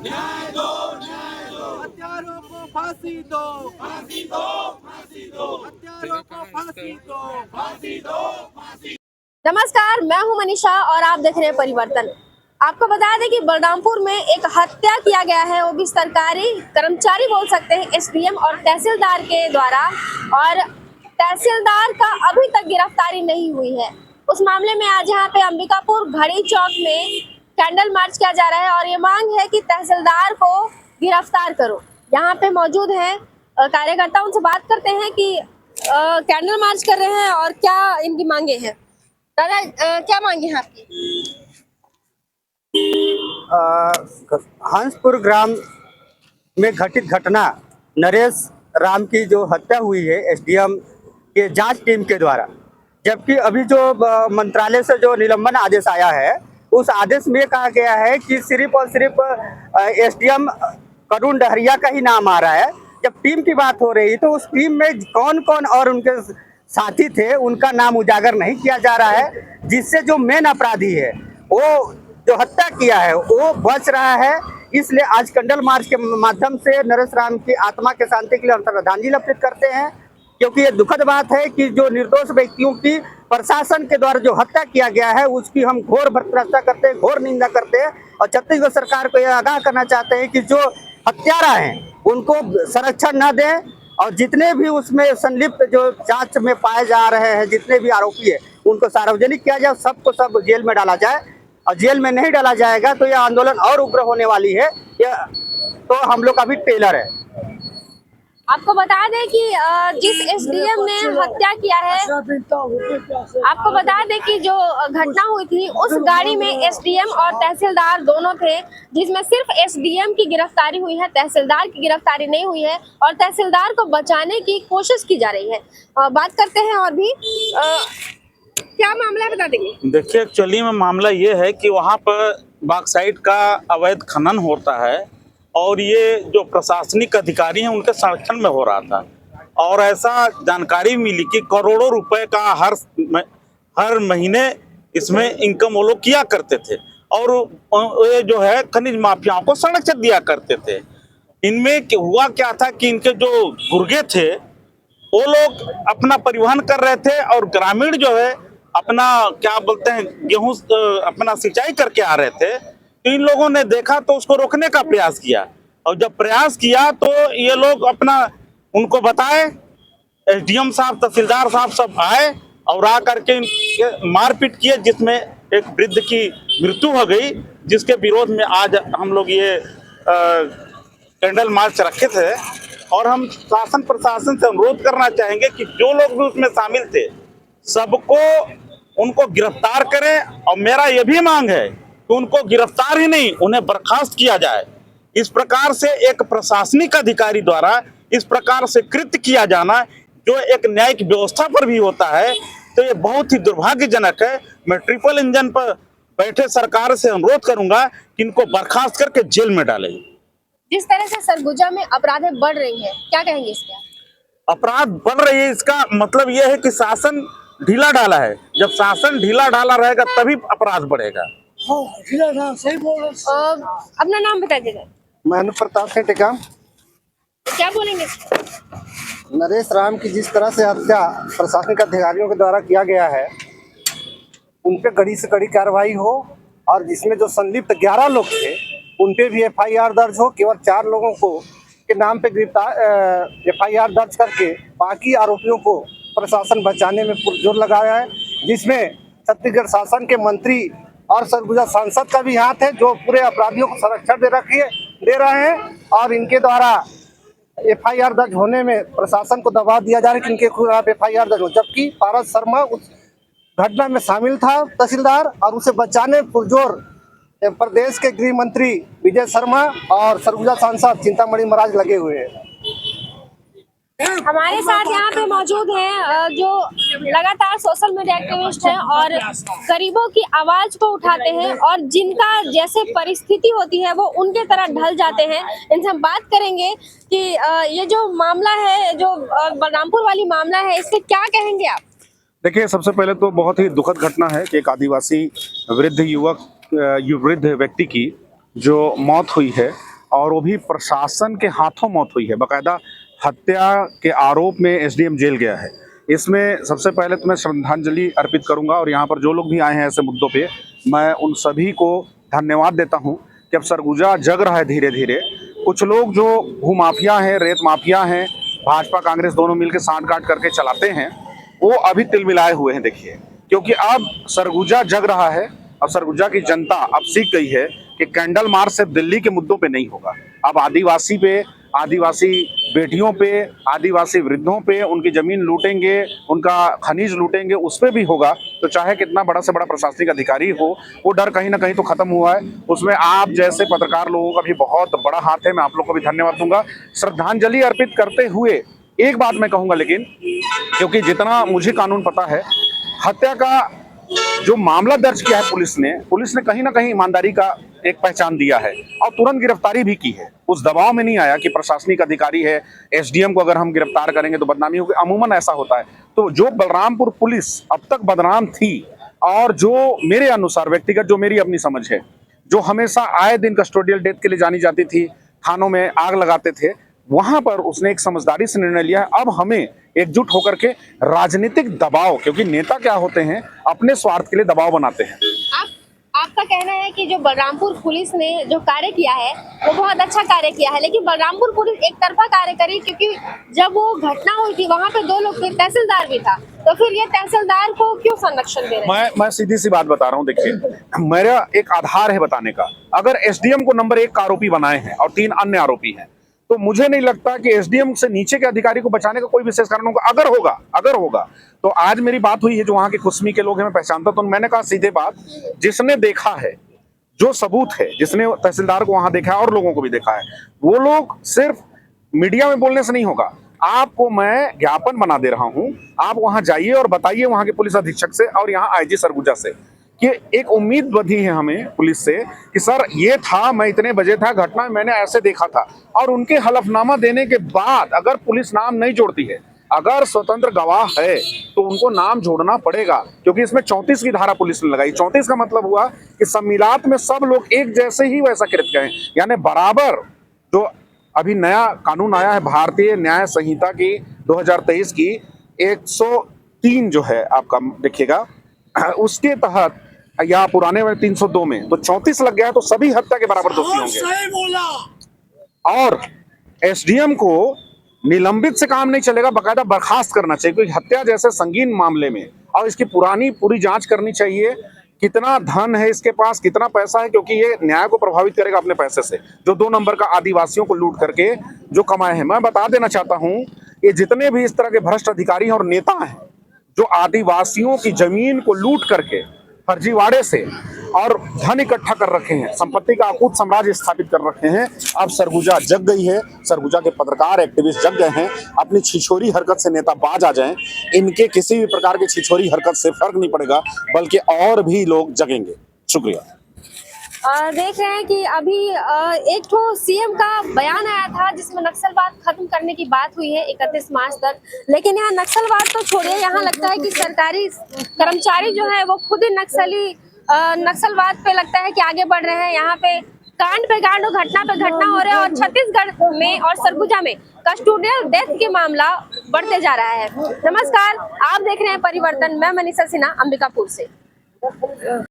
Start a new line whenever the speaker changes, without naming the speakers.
न्याय दो, न्याय दो। हत्यारों को फांसी दो, फांसी दो, फांसी दो। हत्यारों को फांसी दो, फांसी दो, फांसी।
नमस्कार, मैं हूं मनीषा और आप देख रहे हैं परिवर्तन। आपको बता दें कि बलरामपुर में एक हत्या किया गया है, वो भी सरकारी कर्मचारी बोल सकते हैं, एसडीएम और तहसीलदार के द्वारा, और तहसीलदार का अभी तक गिरफ्तारी नहीं हुई है। उस मामले में आज यहाँ पे अंबिकापुर घड़ी चौक में कैंडल मार्च किया जा रहा है और ये मांग है कि तहसीलदार को गिरफ्तार करो। यहाँ पे मौजूद है कार्यकर्ता, उनसे बात करते हैं कि कैंडल मार्च कर रहे हैं और क्या इनकी मांगे हैं। दादा, क्या मांगे हैं आपकी?
हंसपुर ग्राम में घटित घटना नरेश राम की जो हत्या हुई है एसडीएम के जांच टीम के द्वारा, जबकि अभी जो मंत्रालय से जो निलंबन आदेश आया है, उस आदेश में कहा गया है कि सिर्फ और सिर्फ एसडीएम करुण डहरिया का ही नाम आ रहा है। जब टीम की बात हो रही तो उस टीम में कौन कौन और उनके साथी थे उनका नाम उजागर नहीं किया जा रहा है, जिससे जो मेन अपराधी है वो जो हत्या किया है वो बच रहा है। इसलिए आज कैंडल मार्च के माध्यम से नरेश राम की आत्मा के शांति के लिए हम श्रद्धांजलि अर्पित करते हैं, क्योंकि ये दुखद बात है कि जो निर्दोष व्यक्तियों की प्रशासन के द्वारा जो हत्या किया गया है उसकी हम घोर भर्त्सना करते हैं, घोर निंदा करते हैं और छत्तीसगढ़ सरकार को यह आगाह करना चाहते हैं कि जो हत्यारा हैं उनको संरक्षण न दें और जितने भी उसमें संलिप्त जो जांच में पाए जा रहे हैं, जितने भी आरोपी है उनको सार्वजनिक किया जाए, सबको सब जेल में डाला जाए। और जेल में नहीं डाला जाएगा तो यह आंदोलन और उग्र होने वाली है। यह तो हम लोग अभी टेलर है।
आपको बता दें कि जिस एसडीएम ने हत्या किया है, आपको बता दें कि जो घटना हुई थी उस गाड़ी में एसडीएम और तहसीलदार दोनों थे, जिसमें सिर्फ एसडीएम की गिरफ्तारी हुई है, तहसीलदार की गिरफ्तारी नहीं हुई है और तहसीलदार को बचाने की कोशिश की जा रही है। बात करते हैं और भी क्या मामला है, बता देंगे।
देखिए, एक्चुअली में मामला ये है कि वहाँ पर बॉक्साइट का अवैध खनन होता है और ये जो प्रशासनिक अधिकारी हैं उनके संरक्षण में हो रहा था, और ऐसा जानकारी मिली कि करोड़ों रुपए का हर महीने इसमें इनकम वो लोग किया करते थे और ये जो है खनिज माफियाओं को संरक्षण दिया करते थे। इनमें हुआ क्या था कि इनके जो गुर्गे थे वो लोग अपना परिवहन कर रहे थे और ग्रामीण जो है अपना क्या बोलते हैं गेहूं अपना सिंचाई करके आ रहे थे। तो इन लोगों ने देखा तो उसको रोकने का प्रयास किया, और जब प्रयास किया तो ये लोग अपना उनको बताए, एसडीएम साहब तहसीलदार साहब सब आए और आ करके मारपीट किए, जिसमें एक वृद्ध की मृत्यु हो गई, जिसके विरोध में आज हम लोग ये कैंडल मार्च रखे थे। और हम शासन प्रशासन से अनुरोध करना चाहेंगे कि जो लोग भी उसमें शामिल थे सबको उनको गिरफ्तार करें, और मेरा यह भी मांग है कि उनको गिरफ्तार ही नहीं उन्हें बर्खास्त किया जाए। इस प्रकार से एक प्रशासनिक अधिकारी द्वारा इस प्रकार से कृत्य किया जाना जो एक न्यायिक व्यवस्था पर भी होता है, तो ये बहुत ही दुर्भाग्यजनक है। मैं ट्रिपल इंजन पर बैठे सरकार से अनुरोध करूंगा कि इनको बर्खास्त करके जेल में डालें।
जिस तरह से सरगुजा में अपराधें बढ़ रही हैं, क्या कहेंगे इसके?
अपराध बढ़ रही है, इसका मतलब यह है कि शासन ढीला डाला है। जब शासन ढीला डाला रहेगा तभी अपराध बढ़ेगा।
सही बोल रहे।
अपना नाम बता दीजिए।
महेंद्र प्रताप सिंह टेकाम।
क्या बोलेंगे?
नरेश राम की जिस तरह से हत्या प्रशासनिक अधिकारियों के द्वारा किया गया है, उन पे कड़ी से कड़ी कार्रवाई हो, और जिसमें जो संलिप्त 11 लोग थे उन पे भी एफआईआर दर्ज हो। केवल 4 लोगों को के नाम पे गिरफ्तार एफआईआर दर्ज करके बाकी आरोपियों को प्रशासन बचाने में पुरजोर लगाया है, जिसमें छत्तीसगढ़ शासन के मंत्री और सरगुजा सांसद का भी हाथ है, जो पूरे अपराधियों को संरक्षण दे रहे हैं। और इनके द्वारा एफआईआर दर्ज होने में प्रशासन को दबाव दिया जा रहा है कि इनके खिलाफ एफआईआर दर्ज हो, जबकि पारस शर्मा उस घटना में शामिल था तहसीलदार, और उसे बचाने पुरजोर प्रदेश के गृह मंत्री विजय शर्मा और सरगुजा सांसद चिंतामणि महाराज लगे हुए हैं।
हमारे साथ यहाँ पे मौजूद हैं जो लगातार सोशल मीडिया एक्टिविस्ट हैं और गरीबों की आवाज को उठाते हैं, और जिनका जैसे परिस्थिति होती है वो उनके तरह ढल जाते हैं। इनसे हम बात करेंगे कि ये जो मामला है, जो बलरामपुर वाली मामला है, इससे क्या कहेंगे आप?
देखिए, सबसे पहले तो बहुत ही दुखद घटना है कि एक आदिवासी वृद्ध व्यक्ति की जो मौत हुई है, और वो भी प्रशासन के हाथों मौत हुई है। बाकायदा हत्या के आरोप में एसडीएम जेल गया है। इसमें सबसे पहले तो मैं श्रद्धांजलि अर्पित करूंगा और यहाँ पर जो लोग भी आए हैं ऐसे मुद्दों पे, मैं उन सभी को धन्यवाद देता हूँ कि अब सरगुजा जग रहा है धीरे धीरे। कुछ लोग जो भूमाफिया हैं, रेत माफिया हैं, भाजपा कांग्रेस दोनों मिलकर सांठ-गांठ करके चलाते हैं, वो अभी तिलमिलाए हुए हैं। देखिए, क्योंकि अब सरगुजा जग रहा है। अब सरगुजा की जनता अब सीख गई है कि कैंडल मार्च सिर्फ दिल्ली के मुद्दों पे नहीं होगा। अब आदिवासी पे, आदिवासी बेटियों पे, आदिवासी वृद्धों पे उनकी जमीन लूटेंगे, उनका खनिज लूटेंगे, उस पे भी होगा। तो चाहे कितना बड़ा से बड़ा प्रशासनिक अधिकारी हो, वो डर कहीं ना कहीं तो खत्म हुआ है। उसमें आप जैसे पत्रकार लोगों का भी बहुत बड़ा हाथ है। मैं आप लोग को भी धन्यवाद दूंगा। श्रद्धांजलि अर्पित करते हुए एक बात मैं कहूंगा, लेकिन क्योंकि जितना मुझे कानून पता है, हत्या का जो मामला दर्ज किया है पुलिस ने कहीं ना कहीं ईमानदारी का एक पहचान दिया है और तुरंत गिरफ्तारी भी की है। उस दबाव में नहीं आया कि प्रशासनिक अधिकारी है, एसडीएम को अगर हम गिरफ्तार करेंगे तो बदनामी होगी। अमूमन ऐसा होता है। तो जो बलरामपुर पुलिस अब तक बदनाम थी, और जो मेरे अनुसार व्यक्तिगत जो मेरी अपनी समझ है, जो हमेशा आए दिन कस्टोडियल डेथ के लिए जानी जाती थी, थानों में आग लगाते थे, वहां पर उसने एक समझदारी से निर्णय लिया है। अब हमें एकजुट होकर के राजनीतिक दबाव, क्योंकि नेता क्या होते हैं, अपने स्वार्थ के लिए दबाव बनाते हैं।
आपका कहना है कि जो बलरामपुर पुलिस ने जो कार्य किया है वो बहुत अच्छा कार्य किया है, लेकिन बलरामपुर पुलिस एक तरफा कार्य करी, क्योंकि जब वो घटना हुई थी वहां पे 2 लोग थे, तहसीलदार भी था, तो फिर ये तहसीलदार को क्यों संरक्षण दे रहे हैं?
मैं सीधी सी बात बता रहा हूँ। देखिए, मेरा एक आधार है बताने का। अगर एसडीएम को नंबर 1 का आरोपी बनाए हैं और 3 अन्य आरोपी हैं, तो मुझे नहीं लगता कि एसडीएम से नीचे के अधिकारी को बचाने का कोई विशेष कारण होगा। अगर होगा तो आज मेरी बात हुई है, जो वहां के कुसमी के लोग हैं, मैं पहचानता, तो मैंने कहा सीधे बात, जिसने देखा है, जो सबूत है, जिसने तहसीलदार को वहां देखा है और लोगों को भी देखा है, वो लोग सिर्फ मीडिया में बोलने से नहीं होगा। आपको मैं ज्ञापन बना दे रहा हूं, आप वहां जाइए और बताइए वहां के पुलिस अधीक्षक से और यहाँ आईजी सरगुजा से कि एक उम्मीद बंधी है हमें पुलिस से कि सर ये था, मैं इतने बजे था, घटना मैंने ऐसे देखा था। और उनके हलफनामा देने के बाद अगर पुलिस नाम नहीं जोड़ती है, अगर स्वतंत्र गवाह है, तो उनको नाम जोड़ना पड़ेगा, क्योंकि इसमें 34 की धारा पुलिस ने लगाई। 34 का मतलब हुआ कि सम्मिलात में सब लोग एक जैसे ही वैसा कृत्य करें, यानी बराबर। जो अभी नया कानून आया है भारतीय न्याय संहिता की 2023 की 103 जो है आपका देखिएगा, उसके तहत, या पुराने में 302 में तो 34 लग गया है, तो सभी हत्या के बराबर दोषी होंगे। और एसडीएम को निलंबित से काम नहीं चलेगा, बकायदा बर्खास्त करना चाहिए, क्योंकि हत्या जैसे संगीन मामले में, और इसकी पूरी जांच करनी चाहिए। कितना धन है इसके पास, कितना पैसा है, क्योंकि ये न्याय को प्रभावित करेगा अपने पैसे से, जो 2 नंबर का आदिवासियों को लूट करके जो कमाए हैं। मैं बता देना चाहता हूं, ये जितने भी इस तरह के भ्रष्ट अधिकारी और नेता हैं, जो आदिवासियों की जमीन को लूट करके फर्जीवाड़े से और धन इकट्ठा कर रखे हैं, संपत्ति का अकूत साम्राज्य स्थापित कर रखे हैं, अब सरगुजा जग गई है। सरगुजा के पत्रकार, एक्टिविस्ट जग गए हैं। अपनी छिछोरी हरकत से नेता बाज आ जाएं, इनके किसी भी प्रकार की छिछोरी हरकत से फर्क नहीं पड़ेगा, बल्कि और भी लोग जगेंगे। शुक्रिया।
देख रहे हैं कि अभी एक तो सीएम का बयान आया था जिसमें नक्सलवाद खत्म करने की बात हुई है 31 मार्च तक, लेकिन यहाँ नक्सलवाद तो छोड़िए, यहाँ लगता है कि सरकारी कर्मचारी जो है वो खुद ही नक्सलवाद पे लगता है कि आगे बढ़ रहे हैं। यहाँ पे कांड पे कांड और घटना पे घटना हो रहे हैं, और छत्तीसगढ़ में और सरगुजा में कस्टोडियल डेथ के मामला बढ़ते जा रहा है। नमस्कार, आप देख रहे हैं परिवर्तन, मैं मनीषा सिन्हा, अंबिकापुर से।